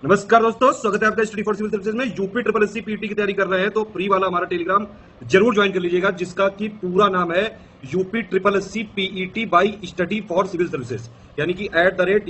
नमस्कार दोस्तों, स्वागत है आपका स्टडी फॉर सिविल सर्विसेज में। यूपी ट्रिपल एससी पीटी की तैयारी कर रहे हैं तो फ्री वाला हमारा टेलीग्राम जरूर ज्वाइन कर लीजिएगा, जिसका कि पूरा नाम है UP triple SC PET by study for civil services, यानी कि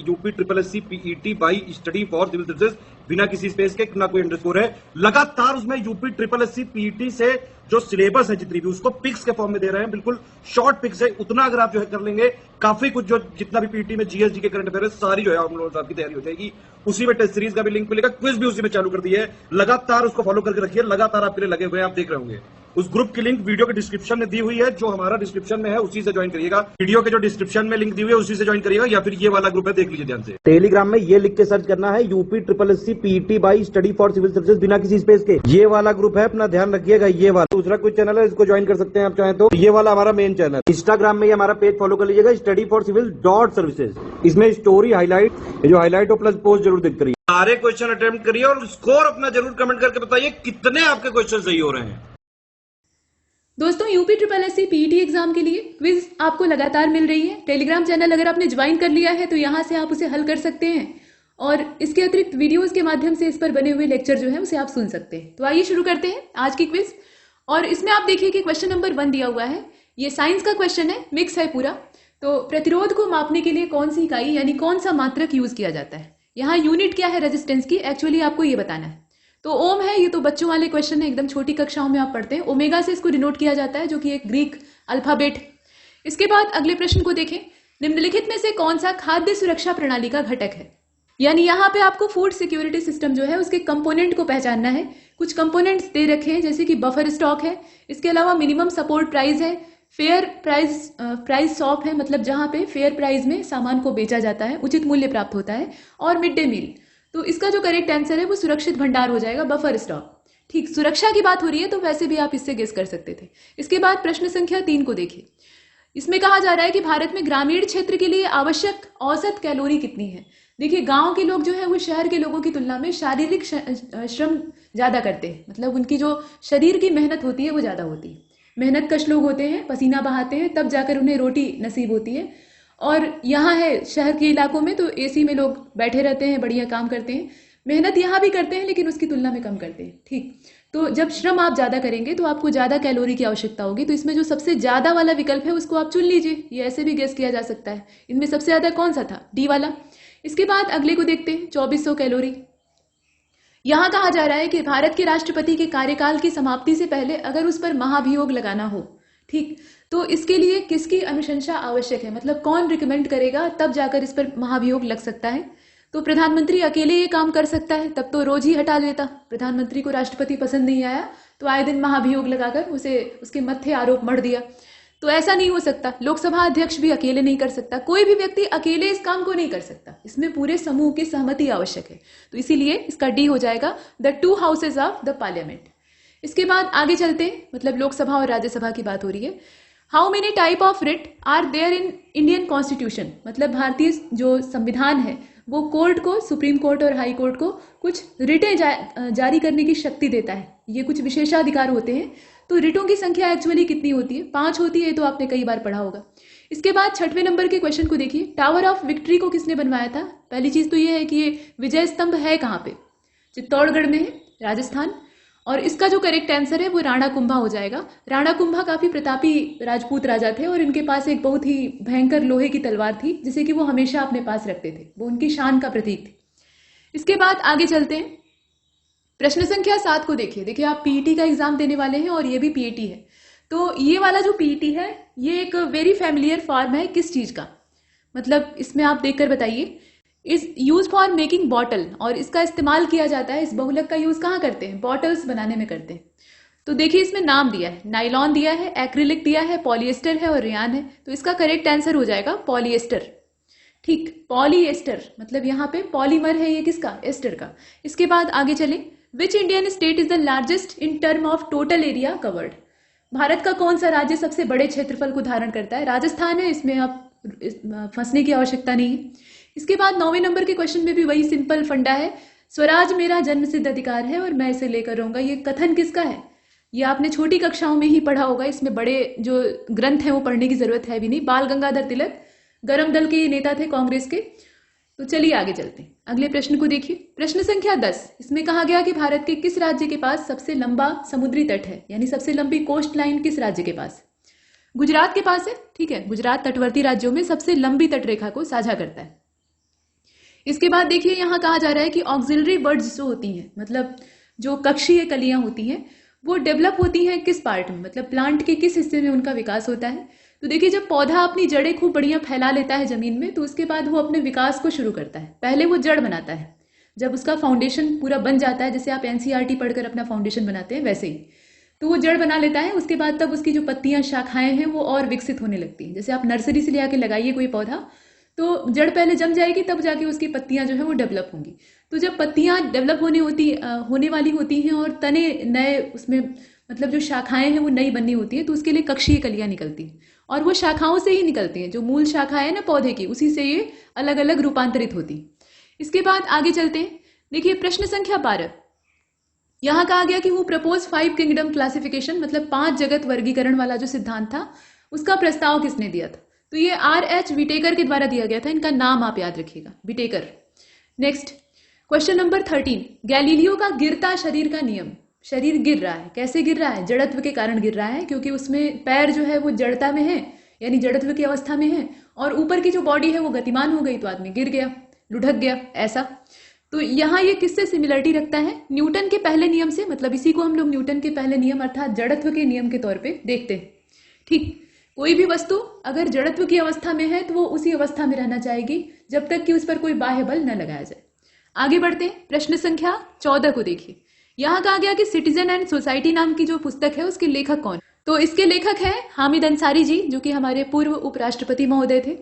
@UP triple SC PET by study for civil services, बिना किसी स्पेस के, ना कोई अंडरस्कोर है। लगातार उसमें यूपी ट्रिपल एससी पीईटी से जो सिलेबस है जितनी भी, उसको पिक्स के फॉर्म में दे रहे हैं, बिल्कुल शॉर्ट पिक्स है। उतना अगर आप जो है कर लेंगे, काफी कुछ जो जितना भी पीटी में जीएसजी के करंट अफेयर है, सारी जो है हम लोगों की तैयारी हो जाएगी। उसी में टेस्ट सीरीज का भी लिंक मिलेगा, क्विज भी उसी में चालू कर दी है। लगातार उसको फॉलो करके रखिए, लगातार आपके लिए लगे हुए हैं, आप देख रहे होंगे। उस ग्रुप की लिंक वीडियो के डिस्क्रिप्शन में दी हुई है, जो हमारा डिस्क्रिप्शन में है उसी से ज्वाइन करिएगा। वीडियो के जो डिस्क्रिप्शन में लिंक दी हुई है उसी से ज्वाइन करिएगा, या फिर ये वाला ग्रुप है, देख लीजिए ध्यान से। टेलीग्राम में ये लिख के सर्च करना है UP triple SC PET by study for civil services, बिना किसी स्पेस के। ये वाला ग्रुप है, अपना ध्यान रखिएगा। ये वाला दूसरा कोई चैनल है, इसको ज्वाइन कर सकते हैं आप चाहें तो। ये वाला हमारा मेन चैनल। इंस्टाग्राम में हमारा पेज फॉलो कर लीजिएगा, स्टडी फॉर सिविल .सर्विसेज। इसमें स्टोरी हाईलाइट, जो हाईलाइट हो प्लस पोस्ट जरूर देख करिए। सारे क्वेश्चन अटेम्प्ट करिए और स्कोर अपना जरूर कमेंट करके बताइए कितने आपके क्वेश्चन सही हो रहे हैं। दोस्तों, UP triple SC PET exam के लिए क्विज आपको लगातार मिल रही है। टेलीग्राम चैनल अगर आपने ज्वाइन कर लिया है तो यहाँ से आप उसे हल कर सकते हैं, और इसके अतिरिक्त वीडियोस के माध्यम से इस पर बने हुए लेक्चर जो है उसे आप सुन सकते हैं। तो आइए शुरू करते हैं आज की क्विज। और इसमें आप देखिए कि क्वेश्चन नंबर 1 दिया हुआ है। ये साइंस का क्वेश्चन है, मिक्स है पूरा। तो प्रतिरोध को मापने के लिए कौन सी इकाई यानी कौन सा मात्रक यूज किया जाता है? यहाँ यूनिट क्या है रेजिस्टेंस की, एक्चुअली आपको ये बताना है। तो ओम है, ये तो बच्चों वाले क्वेश्चन है, एकदम छोटी कक्षाओं में आप पढ़ते हैं। ओमेगा से इसको डिनोट किया जाता है, जो कि एक ग्रीक अल्फाबेट। इसके बाद अगले प्रश्न को देखें। निम्नलिखित में से कौन सा खाद्य सुरक्षा प्रणाली का घटक है? यानी यहाँ पे आपको फूड सिक्योरिटी सिस्टम जो है उसके कंपोनेंट को पहचानना है। कुछ कंपोनेंट्स दे रखे हैं, जैसे कि बफर स्टॉक है, इसके अलावा मिनिमम सपोर्ट प्राइस है, फेयर प्राइस शॉप है, मतलब जहाँ पे फेयर प्राइस में सामान को बेचा जाता है, उचित मूल्य प्राप्त होता है, और मिड डे मील। तो इसका जो करेक्ट आंसर है वो सुरक्षित भंडार हो जाएगा, बफर स्टॉक। ठीक, सुरक्षा की बात हो रही है तो वैसे भी आप इससे गेस कर सकते थे। इसके बाद प्रश्न संख्या 3 को देखिए। इसमें कहा जा रहा है कि भारत में ग्रामीण क्षेत्र के लिए आवश्यक औसत कैलोरी कितनी है? देखिए, गांव के लोग जो है वो शहर के लोगों की तुलना में शारीरिक श्रम ज्यादा करते हैं, मतलब उनकी जो शरीर की मेहनत होती है वो ज्यादा होती है। मेहनत कश लोग होते हैं, पसीना बहाते हैं, तब जाकर उन्हें रोटी नसीब होती है। और यहाँ है शहर के इलाकों में तो एसी में लोग बैठे रहते हैं, बढ़िया काम करते हैं, मेहनत यहाँ भी करते हैं लेकिन उसकी तुलना में कम करते हैं। ठीक, तो जब श्रम आप ज़्यादा करेंगे तो आपको ज़्यादा कैलोरी की आवश्यकता होगी। तो इसमें जो सबसे ज़्यादा वाला विकल्प है उसको आप चुन लीजिए, ये ऐसे भी गेस किया जा सकता है। इनमें सबसे ज़्यादा कौन सा था? डी वाला। इसके बाद अगले को देखते हैं, 2400 कैलोरी। यहाँ कहा जा रहा है कि भारत के राष्ट्रपति के कार्यकाल की समाप्ति से पहले अगर उस पर महाभियोग लगाना हो, ठीक, तो इसके लिए किसकी अनुशंसा आवश्यक है, मतलब कौन रिकमेंड करेगा, तब जाकर इस पर महाभियोग लग सकता है। तो प्रधानमंत्री अकेले ये काम कर सकता है, तब तो रोज ही हटा देता। प्रधानमंत्री को राष्ट्रपति पसंद नहीं आया तो आए दिन महाभियोग लगाकर उसे उसके मत्थे आरोप मढ़ दिया। तो ऐसा नहीं हो सकता। लोकसभा अध्यक्ष भी अकेले नहीं कर सकता, कोई भी व्यक्ति अकेले इस काम को नहीं कर सकता, इसमें पूरे समूह की सहमति आवश्यक है। तो इसीलिए इसका डी हो जाएगा, the 2 houses of the parliament. इसके बाद आगे चलते हैं, मतलब लोकसभा और राज्यसभा की बात हो रही है। How many type of writ are there in Indian constitution, मतलब भारतीय जो संविधान है वो कोर्ट को, सुप्रीम कोर्ट और हाई कोर्ट को कुछ रिटें जारी करने की शक्ति देता है। ये कुछ विशेषाधिकार होते हैं। तो रिटों की संख्या एक्चुअली कितनी होती है? 5 होती है, तो आपने कई बार पढ़ा होगा। इसके बाद 6वें नंबर के क्वेश्चन को देखिए। टावर ऑफ विक्ट्री को किसने बनवाया था? पहली चीज तो ये है कि ये विजय स्तंभ है कहाँ पे? चित्तौड़गढ़ में है, राजस्थान। और इसका जो करेक्ट आंसर है वो राणा कुंभा हो जाएगा। राणा कुंभा काफी प्रतापी राजपूत राजा थे और इनके पास एक बहुत ही भयंकर लोहे की तलवार थी, जिसे कि वो हमेशा अपने पास रखते थे, वो उनकी शान का प्रतीक थी। इसके बाद आगे चलते हैं, प्रश्न संख्या 7 को देखिए। आप पीईटी का एग्जाम देने वाले हैं और ये भी पीईटी है। तो ये वाला जो पीईटी है ये एक वेरी फैमिलियर फॉर्म है किस चीज का, मतलब इसमें आप देखकर बताइए। Is use for making bottle, और इसका इस्तेमाल किया जाता है, इस बहुलक का यूज कहाँ करते हैं? बॉटल्स बनाने में करते हैं। तो देखिए इसमें नाम दिया है, नाइलॉन दिया है, एक्रिलिक दिया है, पॉलिएस्टर है और रेयान है। तो इसका करेक्ट आंसर हो जाएगा पॉलिएस्टर। ठीक, पॉलिएस्टर, मतलब यहाँ पे पॉलीमर है ये किसका? एस्टर का। इसके बाद आगे चले। Which Indian state is the largest in term of total area covered, Bharat का कौन सा राज्य सबसे बड़े क्षेत्रफल को धारण करता है? राजस्थान है, इसमें आप फंसने की आवश्यकता नहीं है। इसके बाद 9वें नंबर के क्वेश्चन में भी वही सिंपल फंडा है, स्वराज मेरा जन्मसिद्ध अधिकार है और मैं इसे लेकर रहूंगा। ये कथन किसका है? ये आपने छोटी कक्षाओं में ही पढ़ा होगा, इसमें बड़े जो ग्रंथ हैं वो पढ़ने की जरूरत है भी नहीं। बाल गंगाधर तिलक, गरम दल के नेता थे कांग्रेस के। तो चलिए आगे चलते हैं, अगले प्रश्न को देखिए। प्रश्न संख्या 10, इसमें कहा गया कि भारत के किस राज्य के पास सबसे लंबा समुद्री तट है, यानी सबसे लंबी कोस्ट लाइन किस राज्य के पास? गुजरात के पास है। ठीक है, गुजरात तटवर्ती राज्यों में सबसे लंबी तटरेखा को साझा करता है। इसके बाद देखिए यहाँ कहा जा रहा है कि ऑक्सिलरी बर्ड्स जो होती हैं, मतलब जो कक्षीय कलियां होती हैं, वो डेवलप होती हैं किस पार्ट में, मतलब प्लांट के किस हिस्से में उनका विकास होता है? तो देखिए जब पौधा अपनी जड़ें खूब बढ़िया फैला लेता है जमीन में, तो उसके बाद वो अपने विकास को शुरू करता है। पहले वो जड़ बनाता है, जब उसका फाउंडेशन पूरा बन जाता है, जैसे आप एनसीईआरटी पढ़कर अपना फाउंडेशन बनाते हैं वैसे ही, तो वो जड़ बना लेता है। उसके बाद तब उसकी जो पत्तियां शाखाएं हैं वो और विकसित होने लगती हैं। जैसे आप नर्सरी से ले आके लगाइए कोई पौधा, तो जड़ पहले जम जाएगी, तब जाके उसकी पत्तियां जो है वो डेवलप होंगी। तो जब पत्तियां डेवलप होने वाली होती हैं और तने नए उसमें, मतलब जो शाखाएं हैं वो नई बननी होती है, तो उसके लिए कक्षीय कलियां निकलती हैं, और वो शाखाओं से ही निकलती हैं। जो मूल शाखा है ना पौधे की, उसी से ये अलग अलग रूपांतरित होती। इसके बाद आगे चलते हैं। देखिए प्रश्न संख्या 12, यहां कहा गया कि वो प्रपोज 5 किंगडम क्लासिफिकेशन, मतलब 5 जगत वर्गीकरण वाला जो सिद्धांत था, उसका प्रस्ताव किसने दिया था? तो ये R.H. विटेकर के द्वारा दिया गया था। इनका नाम आप याद रखिएगा, Whittaker. Next question number 13, Galileo का गिरता शरीर का नियम। शरीर गिर रहा है, कैसे गिर रहा है? जड़त्व के कारण गिर रहा है, क्योंकि उसमें पैर जो है वो जड़ता में है, यानी जड़त्व की अवस्था में है, और ऊपर की जो बॉडी है वो गतिमान हो गई, तो आदमी गिर गया, लुढ़क गया, ऐसा। तो यहाँ ये किससे सिमिलरिटी रखता है? न्यूटन के पहले नियम से, मतलब इसी को हम लोग न्यूटन के पहले नियम अर्थात जड़त्व के नियम के तौर पे देखते हैं। ठीक, कोई भी वस्तु अगर जड़त्व की अवस्था में है तो वो उसी अवस्था में रहना चाहेगी जब तक कि उस पर कोई बाह्य बल न लगाया जाए। आगे बढ़ते हैं, प्रश्न संख्या 14 को देखिए। यहाँ कहा गया कि सिटीजन एंड सोसाइटी नाम की जो पुस्तक है उसके लेखक कौन? तो इसके लेखक हैं हामिद अंसारी जी, जो कि हमारे पूर्व उपराष्ट्रपति महोदय थे।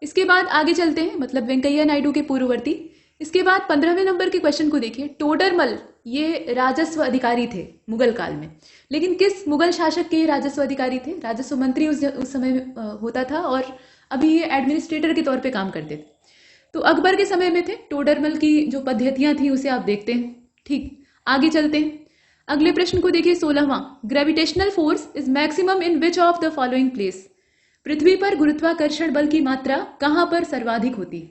इसके बाद आगे चलते हैं, मतलब वेंकैया नायडू के पूर्ववर्ती। इसके बाद 15वें नंबर के क्वेश्चन को देखिए। टोडरमल ये राजस्व अधिकारी थे मुगल काल में, लेकिन किस मुगल शासक के राजस्व अधिकारी थे? राजस्व मंत्री उस समय होता था, और अभी ये एडमिनिस्ट्रेटर के तौर पे काम करते थे। तो अकबर के समय में थे। टोडरमल की जो पद्धतियां थी उसे आप देखते हैं। ठीक, आगे चलते हैं, अगले प्रश्न को देखिए। 16वां, gravitational force is maximum in which of the following place. पृथ्वी पर गुरुत्वाकर्षण बल की मात्रा कहां पर सर्वाधिक होती है?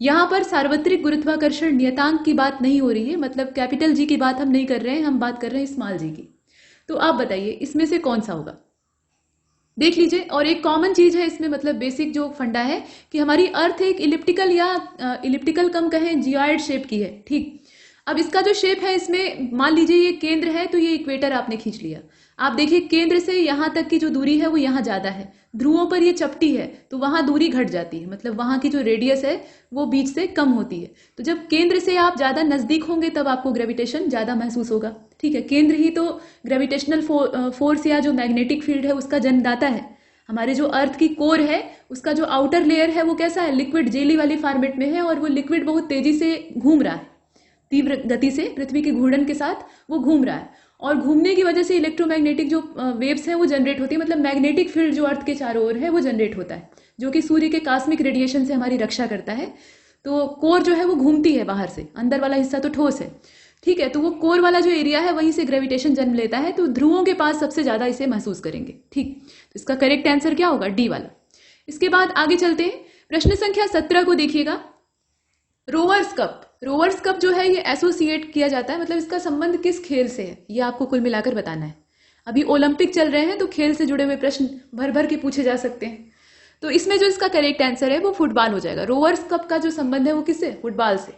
यहां पर सार्वत्रिक गुरुत्वाकर्षण नियतांक की बात नहीं हो रही है, मतलब कैपिटल जी की बात हम नहीं कर रहे हैं, हम बात कर रहे हैं स्मॉल जी की। तो आप बताइए इसमें से कौन सा होगा, देख लीजिए। और एक कॉमन चीज है इसमें, मतलब बेसिक जो फंडा है कि हमारी अर्थ एक इलिप्टिकल या इलिप्टिकल कम कहें जियोइड शेप की है। ठीक, अब इसका जो शेप है, इसमें मान लीजिए ये केंद्र है, तो ये इक्वेटर आपने खींच लिया। आप देखिए केंद्र से यहां तक की जो दूरी है वो यहाँ ज्यादा है, ध्रुवों पर ये चपटी है, तो वहां दूरी घट जाती है, मतलब वहां की जो रेडियस है वो बीच से कम होती है। तो जब केंद्र से आप ज्यादा नजदीक होंगे तब आपको ग्रेविटेशन ज्यादा महसूस होगा। ठीक है, केंद्र ही तो ग्रेविटेशनल फोर्स या जो मैग्नेटिक फील्ड है उसका जन्मदाता है। हमारे जो अर्थ की कोर है उसका जो आउटर लेयर है वो कैसा है? लिक्विड जेली वाली फॉर्मेट में है, और वो लिक्विड बहुत तेजी से घूम रहा है, तीव्र गति से पृथ्वी के घूर्णन के साथ वो घूम रहा है, और घूमने की वजह से इलेक्ट्रोमैग्नेटिक जो वेव्स हैं वो जनरेट होती है, मतलब मैग्नेटिक फील्ड जो अर्थ के चारों ओर है वो जनरेट होता है, जो कि सूर्य के कॉस्मिक रेडिएशन से हमारी रक्षा करता है। तो कोर जो है वो घूमती है बाहर से, अंदर वाला हिस्सा तो ठोस है। ठीक है, तो वो कोर वाला जो एरिया है वहीं से ग्रेविटेशन जन्म लेता है, तो ध्रुवों के पास सबसे ज्यादा इसे महसूस करेंगे। ठीक, तो इसका करेक्ट आंसर क्या होगा? डी वाला। इसके बाद आगे चलते हैं, प्रश्न संख्या 17 को देखिएगा। रोवर्स कप, रोवर्स कप जो है ये एसोसिएट किया जाता है, मतलब इसका संबंध किस खेल से है ये आपको कुल मिलाकर बताना है। अभी ओलंपिक चल रहे हैं तो खेल से जुड़े हुए प्रश्न भर भर के पूछे जा सकते हैं। तो इसमें जो इसका करेक्ट आंसर है वो फुटबॉल हो जाएगा। रोवर्स कप का जो संबंध है वो किससे? फुटबॉल से।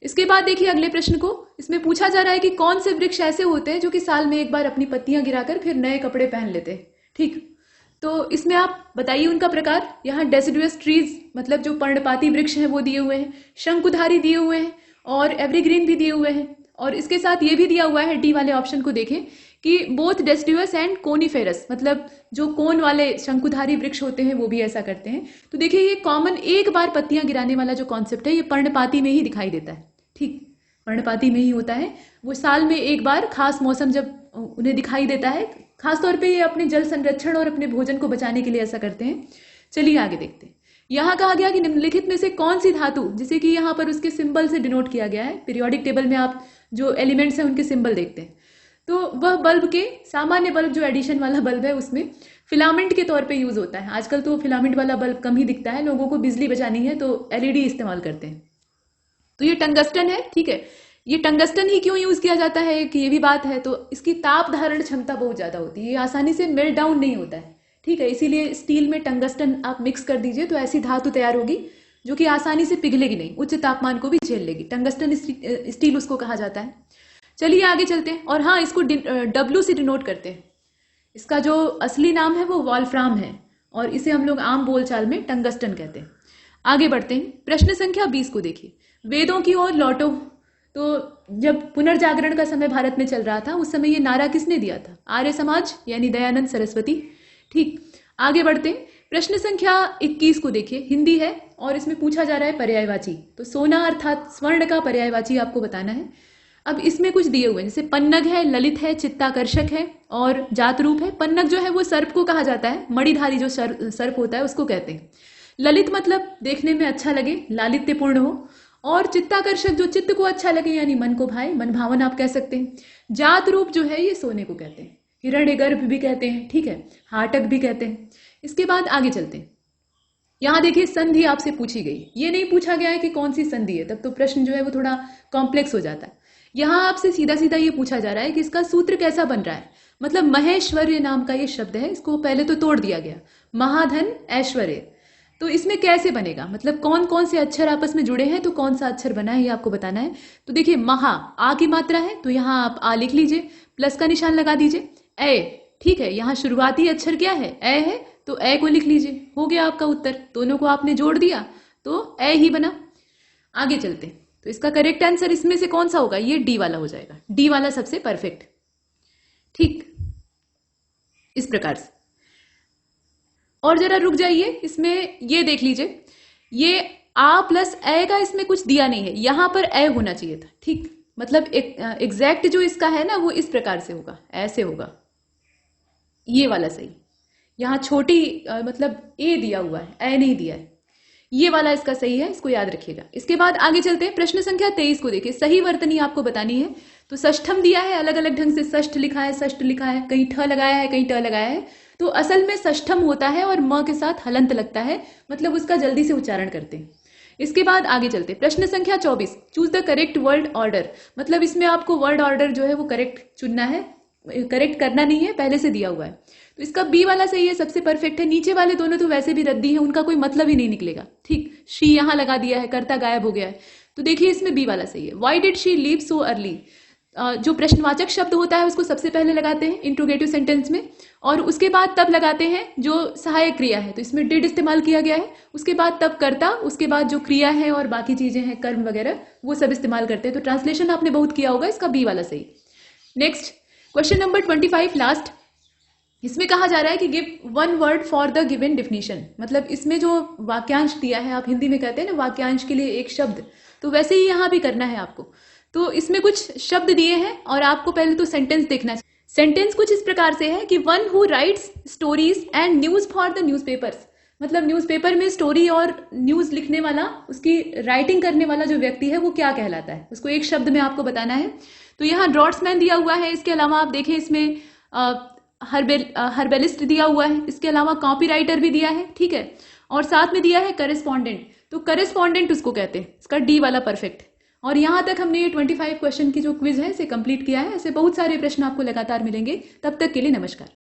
इसके बाद देखिए अगले प्रश्न को, इसमें पूछा जा रहा है कि कौन से वृक्ष ऐसे होते हैं जो कि साल में एक बार अपनी पत्तियां गिराकर फिर नए कपड़े पहन लेते हैं। ठीक, तो इसमें आप बताइए उनका प्रकार। यहाँ डेसिडुअस ट्रीज, मतलब जो पर्णपाती वृक्ष हैं वो दिए हुए हैं, शंकुधारी दिए हुए हैं, और एवरीग्रीन भी दिए हुए हैं, और इसके साथ ये भी दिया हुआ है, डी वाले ऑप्शन को देखें, कि बोथ डेसिडुअस एंड कोनिफेरस, मतलब जो कोन वाले शंकुधारी वृक्ष होते हैं वो भी ऐसा करते हैं। तो देखिए ये कॉमन एक बार पत्तियां गिराने वाला जो कॉन्सेप्ट है ये पर्णपाती में ही दिखाई देता है। ठीक, पर्णपाती में ही होता है, वो साल में एक बार खास मौसम जब उन्हें दिखाई देता है, खासतौर पे ये अपने जल संरक्षण और अपने भोजन को बचाने के लिए ऐसा करते हैं। चलिए आगे देखते हैं। यहाँ कहा गया कि निम्नलिखित में से कौन सी धातु, जिसे कि यहाँ पर उसके सिंबल से डिनोट किया गया है, पीरियोडिक टेबल में आप जो एलिमेंट्स हैं उनके सिंबल देखते हैं, तो वह बल्ब के सामान्य बल्ब जो एडिशन वाला बल्ब है उसमें फिलामेंट के तौर पे यूज होता है। आजकल तो फिलामेंट वाला बल्ब कम ही दिखता है, लोगों को बिजली बचानी है तो एलईडी इस्तेमाल करते हैं। तो ये टंगस्टन है, ठीक है। ये टंगस्टन ही क्यों यूज किया जाता है कि ये भी बात है, तो इसकी ताप धारण क्षमता बहुत ज्यादा होती है, ये आसानी से मेल्ट डाउन नहीं होता है, ठीक है। इसीलिए स्टील में टंगस्टन आप मिक्स कर दीजिए तो ऐसी धातु तैयार होगी जो कि आसानी से पिघलेगी नहीं, उच्च तापमान को भी झेल लेगी। टंगस्टन स्टील उसको कहा जाता है। चलिए आगे चलते हैं। और हाँ, इसको डब्ल्यू से डिनोट करते हैं। इसका जो असली नाम है वो वॉल्फ्राम है और इसे हम लोग आम बोलचाल में टंगस्टन कहते हैं। आगे बढ़ते हैं। प्रश्न संख्या 20 को देखिए। वेदों की ओर लौटो। तो जब पुनर्जागरण का समय भारत में चल रहा था उस समय ये नारा किसने दिया था? आर्य समाज यानी दयानंद सरस्वती, ठीक। आगे बढ़ते हैं। प्रश्न संख्या 21 को देखिए। हिंदी है और इसमें पूछा जा रहा है पर्यायवाची। तो सोना अर्थात स्वर्ण का पर्यायवाची आपको बताना है। अब इसमें कुछ दिए हुए हैं, जैसे पन्नग है, ललित है, चित्ताकर्षक है और जात रूप है। पन्नग जो है वो सर्प को कहा जाता है, मणिधारी जो सर्प होता है उसको कहते हैं। ललित मतलब देखने में अच्छा लगे, लालित्यपूर्ण हो। और चित्ताकर्षक जो चित्त को अच्छा लगे यानी मन को भाए, मन भावन आप कह सकते हैं। जात रूप जो है ये सोने को कहते हैं, हिरण्यगर्भ भी कहते हैं, ठीक है, हाटक भी कहते हैं। इसके बाद आगे चलते हैं। यहां देखिए संधि आपसे पूछी गई, ये नहीं पूछा गया है कि कौन सी संधि है, तब तो प्रश्न जो है वो थोड़ा कॉम्प्लेक्स हो जाता है। यहां आपसे सीधा सीधा ये पूछा जा रहा है कि इसका सूत्र कैसा बन रहा है। मतलब महेश्वर्य नाम का ये शब्द है, इसको पहले तो तोड़ दिया गया, महाधन ऐश्वर्य। तो इसमें कैसे बनेगा, मतलब कौन कौन से अक्षर आपस में जुड़े हैं तो कौन सा अक्षर बना है ये आपको बताना है। तो देखिए महा आ की मात्रा है तो यहाँ आप आ लिख लीजिए, प्लस का निशान लगा दीजिए। ए, ठीक है, यहाँ शुरुआती अक्षर क्या है? ए है, तो ए को लिख लीजिए, हो गया आपका उत्तर। दोनों को आपने जोड़ दिया तो ए ही बना। आगे चलते हैं। तो इसका करेक्ट आंसर इसमें से कौन सा होगा? ये डी वाला हो जाएगा, डी वाला सबसे परफेक्ट, ठीक, इस प्रकार से। और जरा रुक जाइए, इसमें ये देख लीजिए, ये आ प्लस ए का इसमें कुछ दिया नहीं है, यहां पर ए होना चाहिए था, ठीक। मतलब एग्जैक्ट जो इसका है ना वो इस प्रकार से होगा, ऐसे होगा, ये वाला सही। यहां छोटी मतलब ए दिया हुआ है, ए नहीं दिया है, ये वाला इसका सही है, इसको याद रखिएगा। इसके बाद आगे चलते हैं। प्रश्न संख्या 23 को देखिए। सही वर्तनी आपको बतानी है। तो षष्ठम दिया है, अलग अलग ढंग से षष्ठ लिखा है, षष्ठ लिखा है, कहीं ठ लगाया है, कहीं ट लगाया है। तो असल में षष्ठम होता है और म के साथ हलंत लगता है, मतलब उसका जल्दी से उच्चारण करते हैं। इसके बाद आगे चलते हैं। प्रश्न संख्या 24, choose the correct word order. मतलब इसमें आपको वर्ड ऑर्डर जो है वो करेक्ट चुनना है, करेक्ट करना नहीं है, पहले से दिया हुआ है। तो इसका बी वाला सही है, सबसे परफेक्ट है। नीचे वाले दोनों तो वैसे भी रद्दी है, उनका कोई मतलब ही नहीं निकलेगा, ठीक। शी यहां लगा दिया है, कर्ता गायब हो गया है, तो देखिए इसमें बी वाला सही है। Why did she leave so early, जो प्रश्नवाचक शब्द होता है उसको सबसे पहले लगाते हैं इंट्रोगेटिव सेंटेंस में, और उसके बाद तब लगाते हैं जो सहायक क्रिया है। तो इसमें डिड इस्तेमाल किया गया है, उसके बाद तब कर्ता, उसके बाद जो क्रिया है और बाकी चीजें हैं कर्म वगैरह वो सब इस्तेमाल करते हैं। तो ट्रांसलेशन आपने बहुत किया होगा, इसका बी वाला सही। Next question number 25 last. इसमें कहा जा रहा है कि give one word for the given definition. मतलब इसमें जो वाक्यांश दिया है, आप हिंदी में कहते हैं ना वाक्यांश के लिए एक शब्द, तो वैसे ही यहां भी करना है आपको। तो इसमें कुछ शब्द दिए हैं और आपको पहले तो सेंटेंस देखना है। सेंटेंस कुछ इस प्रकार से है कि one who rights stories and news for the newspapers. मतलब न्यूज़पेपर में स्टोरी और न्यूज लिखने वाला, उसकी राइटिंग करने वाला जो व्यक्ति है वो क्या कहलाता है, उसको एक शब्द में आपको बताना है। तो यहाँ ड्रॉट्समैन दिया हुआ है, इसके अलावा आप देखें इसमें हर्बेलिस्ट दिया हुआ है, इसके अलावा कॉपीराइटर भी दिया है, ठीक है, और साथ में दिया है करेस्पॉन्डेंट। तो करेस्पॉन्डेंट उसको कहते हैं, इसका डी वाला परफेक्ट। और यहां तक हमने ये 25 क्वेश्चन की जो क्विज है इसे कंप्लीट किया है। ऐसे बहुत सारे प्रश्न आपको लगातार मिलेंगे। तब तक के लिए नमस्कार।